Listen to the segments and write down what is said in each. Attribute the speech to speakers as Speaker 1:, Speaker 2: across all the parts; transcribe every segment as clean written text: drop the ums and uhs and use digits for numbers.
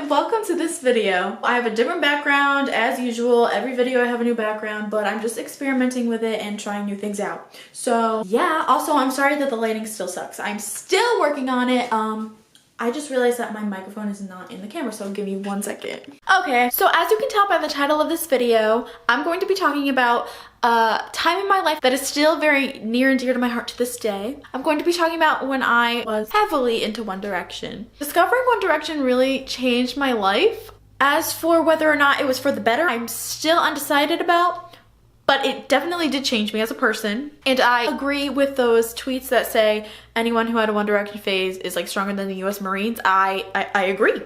Speaker 1: and welcome to this video. I have a different background as usual. Every video I have a new background, but I'm just experimenting with it and trying new things out. So yeah, also I'm sorry that the lighting still sucks. I'm still working on it. I just realized that my microphone is not in the camera, so give me 1 second. Okay, so as you can tell by the title of this video, I'm going to be talking about a time in my life that is still very near and dear to my heart to this day. I'm going to be talking about when I was heavily into One Direction. Discovering One Direction really changed my life. As for whether or not it was for the better, I'm still undecided about. But it definitely did change me as a person. And I agree with those tweets that say anyone who had a One Direction phase is like stronger than the US Marines. I agree.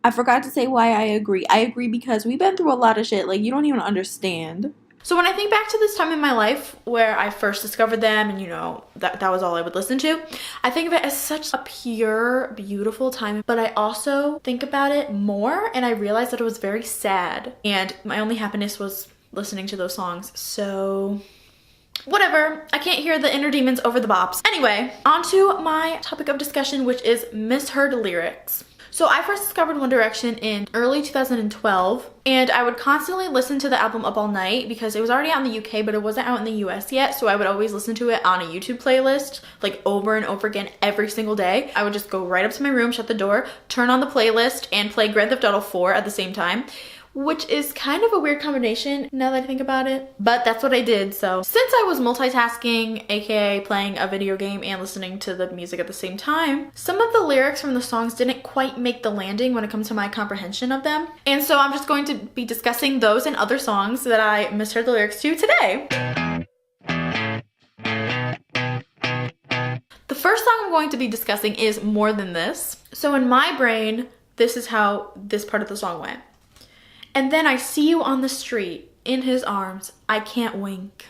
Speaker 2: I forgot to say why I agree. I agree because we've been through a lot of shit. Like, you don't even understand.
Speaker 1: So when I think back to this time in my life where I first discovered them and, you know, that was all I would listen to, I think of it as such a pure, beautiful time. But I also think about it more and I realized that it was very sad. And my only happiness was listening to those songs. So whatever, I can't hear the inner demons over the bops. Anyway, on to my topic of discussion, which is misheard lyrics. So I first discovered One Direction in early 2012, and I would constantly listen to the album Up All Night because it was already out in the UK, but it wasn't out in the US yet, so I would always listen to it on a YouTube playlist, like over and over again every single day. I would just go right up to my room, shut the door, turn on the playlist, and play Grand Theft Auto 4 at the same time, which is kind of a weird combination now that I think about it, but that's what I did. So since I was multitasking, aka playing a video game and listening to the music at the same time, some of the lyrics from the songs didn't quite make the landing when it comes to my comprehension of them. And so I'm just going to be discussing those and other songs that I misheard the lyrics to today. The first song I'm going to be discussing is More Than This. So in my brain, this is how this part of the song went. And then I see you on the street, in his arms, I can't wink.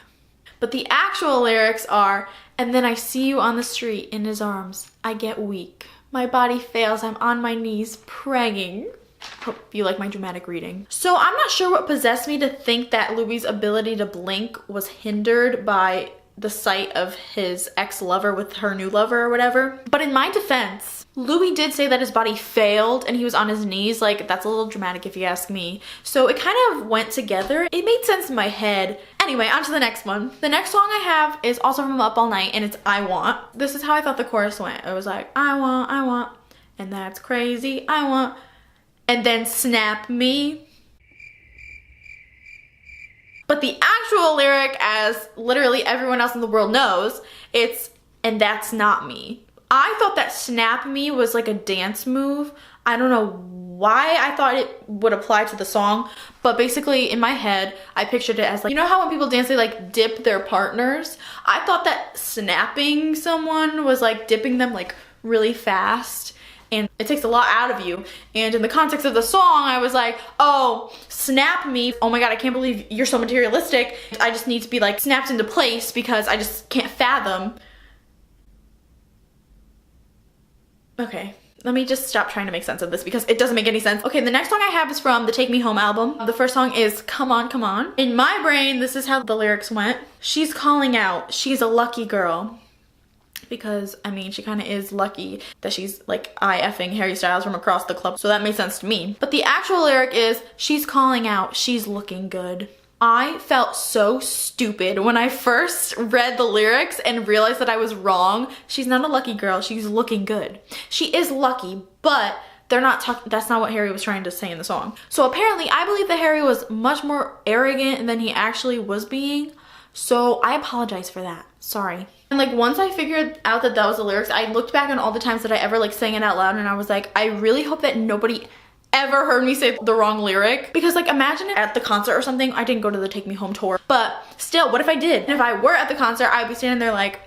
Speaker 1: But the actual lyrics are, and then I see you on the street, in his arms, I get weak. My body fails, I'm on my knees, praying. Hope you like my dramatic reading. So I'm not sure what possessed me to think that Louis' ability to blink was hindered by the sight of his ex-lover with her new lover or whatever. But in my defense, Louis did say that his body failed and he was on his knees. Like, that's a little dramatic if you ask me. So it kind of went together. It made sense in my head. Anyway, on to the next one. The next song I have is also from Up All Night and it's I Want. This is how I thought the chorus went. It was like, I want, and that's crazy, I want, and then snap me. But the actual lyric, as literally everyone else in the world knows, it's, and that's not me. I thought that snap me was like a dance move. I don't know why I thought it would apply to the song, but basically in my head, I pictured it as like, you know how when people dance, they like dip their partners? I thought that snapping someone was like dipping them like really fast. And it takes a lot out of you. And in the context of the song, I was like, oh, snap me. Oh my God, I can't believe you're so materialistic. I just need to be like snapped into place because I just can't fathom. Okay, let me just stop trying to make sense of this because it doesn't make any sense. Okay, the next song I have is from the Take Me Home album. The first song is Come On, Come On. In my brain, this is how the lyrics went. She's calling out, she's a lucky girl. Because, I mean, she kind of is lucky that she's like I-effing Harry Styles from across the club, so that made sense to me. But the actual lyric is, she's calling out, she's looking good. I felt so stupid when I first read the lyrics and realized that I was wrong. She's not a lucky girl, she's looking good. She is lucky, but they're not talking, that's not what Harry was trying to say in the song. So apparently, I believe that Harry was much more arrogant than he actually was being. So I apologize for that. Sorry. And like once I figured out that that was the lyrics, I looked back on all the times that I ever like sang it out loud and I was like, I really hope that nobody ever heard me say the wrong lyric. Because like imagine at the concert or something, I didn't go to the Take Me Home tour, but still, what if I did? And if I were at the concert, I'd be standing there like,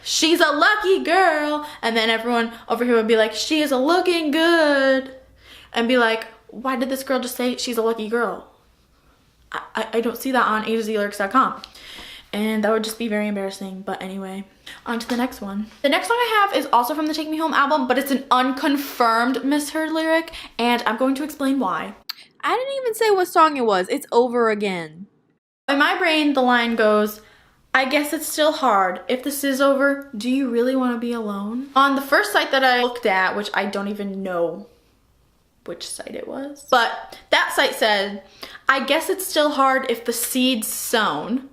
Speaker 1: she's a lucky girl. And then everyone over here would be like, she is a looking good. And be like, why did this girl just say she's a lucky girl? I don't see that on A2ZLyrics.com. And that would just be very embarrassing. But anyway, on to the next one. The next song I have is also from the Take Me Home album, but it's an unconfirmed misheard lyric, and I'm going to explain why.
Speaker 2: I didn't even say what song it was. It's Over Again.
Speaker 1: In my brain, the line goes, I guess it's still hard. If this is over, do you really want to be alone? On the first site that I looked at, which I don't even know which site it was. But that site said, I guess it's still hard if the seed's sown.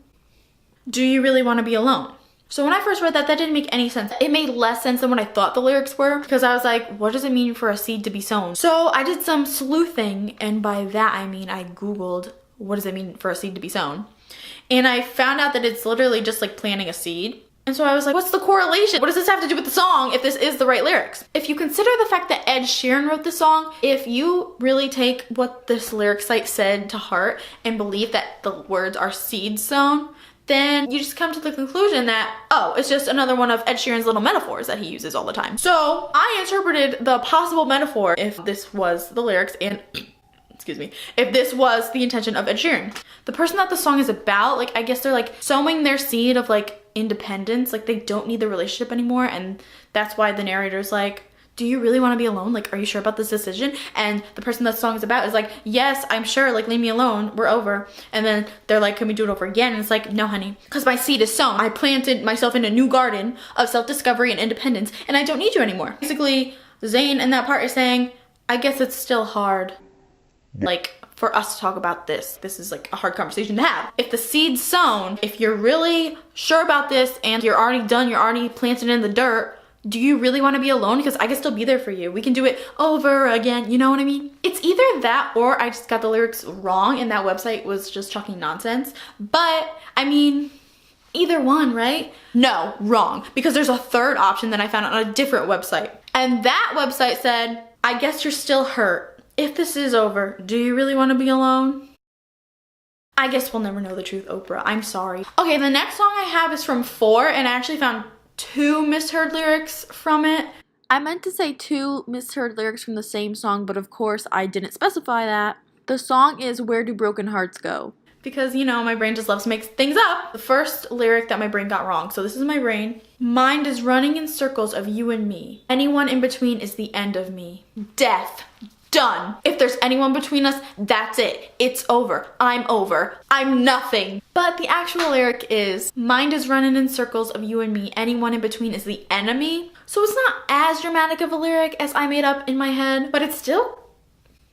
Speaker 1: Do you really want to be alone? So when I first read that, that didn't make any sense. It made less sense than what I thought the lyrics were, because I was like, what does it mean for a seed to be sown? So I did some sleuthing, and by that I mean I Googled, what does it mean for a seed to be sown? And I found out that it's literally just like planting a seed. And so I was like, what's the correlation? What does this have to do with the song if this is the right lyrics? If you consider the fact that Ed Sheeran wrote the song, if you really take what this lyric site said to heart and believe that the words are seed sown, then you just come to the conclusion that, oh, it's just another one of Ed Sheeran's little metaphors that he uses all the time. So I interpreted the possible metaphor if this was the lyrics and excuse me, if this was the intention of Ed Sheeran. The person that the song is about, like, I guess they're like sowing their seed of like independence, like they don't need the relationship anymore, and that's why the narrator's like, do you really want to be alone? Like, are you sure about this decision? And the person that the song is about is like, yes, I'm sure, like, leave me alone, we're over. And then they're like, can we do it over again? And it's like, no, honey, because my seed is sown. I planted myself in a new garden of self-discovery and independence, and I don't need you anymore. Basically, Zayn in that part is saying, I guess it's still hard, like, for us to talk about this. This is like a hard conversation to have. If the seed's sown, if you're really sure about this and you're already done, you're already planted in the dirt, do you really want to be alone? Because I can still be there for you. We can do it over again. You know what I mean? It's either that or I just got the lyrics wrong and that website was just talking nonsense. But I mean, either one, right? No, wrong. Because there's a third option that I found on a different website. And that website said, I guess you're still hurt. If this is over, do you really want to be alone? I guess we'll never know the truth, Oprah. I'm sorry. Okay, the next song I have is from 4, and I actually found 2 misheard lyrics from it.
Speaker 2: I meant to say 2 misheard lyrics from the same song, but of course I didn't specify that. The song is Where Do Broken Hearts Go?
Speaker 1: Because, you know, my brain just loves to make things up. The first lyric that my brain got wrong, so this is my brain. Mind is running in circles of you and me. Anyone in between is the end of me. Death. Done. If there's anyone between us, that's it. It's over. I'm over. I'm nothing. But the actual lyric is, mind is running in circles of you and me. Anyone in between is the enemy. So it's not as dramatic of a lyric as I made up in my head, but it's still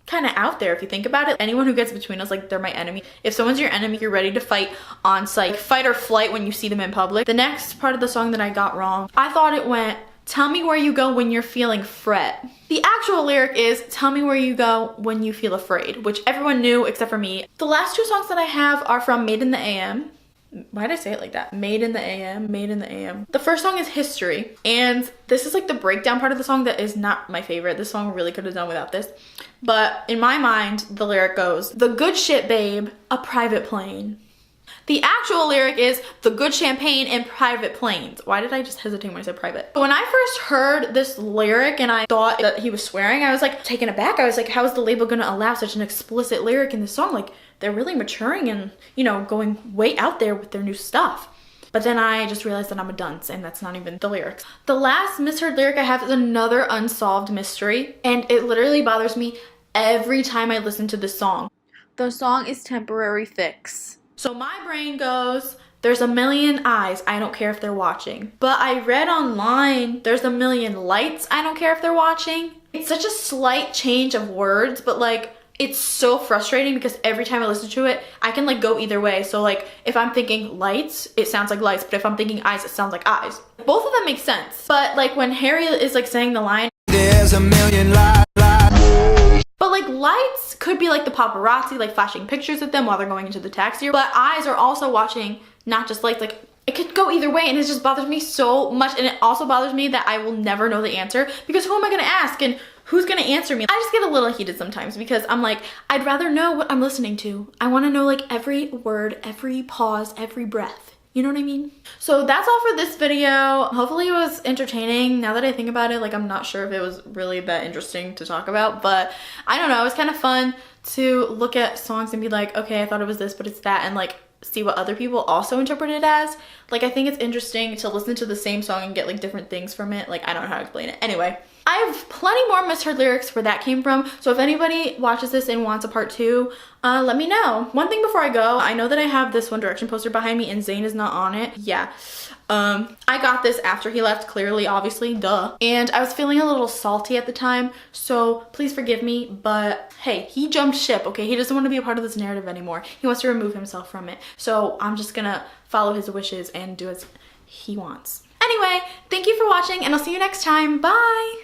Speaker 1: kind of out there if you think about it. Anyone who gets between us, like, they're my enemy. If someone's your enemy, you're ready to fight on sight. Fight or flight when you see them in public. The next part of the song that I got wrong, I thought it went, tell me where you go when you're feeling fret. The actual lyric is, tell me where you go when you feel afraid, which everyone knew except for me. The last 2 songs that I have are from Made in the AM. Why did I say it like that? Made in the AM, Made in the AM. The first song is History, and this is like the breakdown part of the song that is not my favorite. This song really could have done without this. But in my mind, the lyric goes, the good shit, babe, a private plane. The actual lyric is the good champagne and private planes. Why did I just hesitate when I said private? When I first heard this lyric and I thought that he was swearing, I was like taken aback. I was like, how is the label gonna allow such an explicit lyric in this song? Like, they're really maturing and, you know, going way out there with their new stuff. But then I just realized that I'm a dunce and that's not even the lyrics. The last misheard lyric I have is another unsolved mystery, and it literally bothers me every time I listen to this song.
Speaker 2: The song is Temporary Fix.
Speaker 1: So my brain goes, there's a million eyes, I don't care if they're watching. But I read online, there's a million lights, I don't care if they're watching. It's such a slight change of words, but like, it's so frustrating because every time I listen to it, I can like go either way. So like, if I'm thinking lights, it sounds like lights, but if I'm thinking eyes, it sounds like eyes. Both of them make sense. But like when Harry is like saying the line, there's a million lights. But like lights could be like the paparazzi, like flashing pictures at them while they're going into the taxi. But eyes are also watching, not just lights. Like it could go either way, and it just bothers me so much. And it also bothers me that I will never know the answer, because who am I gonna ask and who's gonna answer me? I just get a little heated sometimes because I'm like, I'd rather know what I'm listening to. I wanna know like every word, every pause, every breath. You know what I mean? So that's all for this video. Hopefully it was entertaining. Now that I think about it, like I'm not sure if it was really that interesting to talk about, but I don't know. It was kind of fun to look at songs and be like, okay, I thought it was this, but it's that, and like see what other people also interpret it as. Like I think it's interesting to listen to the same song and get like different things from it. Like I don't know how to explain it. Anyway. I have plenty more misheard lyrics where that came from, so if anybody watches this and wants a part 2, let me know. One thing before I go, I know that I have this One Direction poster behind me and Zayn is not on it. Yeah. I got this after he left, clearly, obviously, duh. And I was feeling a little salty at the time, so please forgive me, but hey, he jumped ship, okay? He doesn't want to be a part of this narrative anymore. He wants to remove himself from it. So I'm just gonna follow his wishes and do as he wants. Anyway, thank you for watching and I'll see you next time. Bye!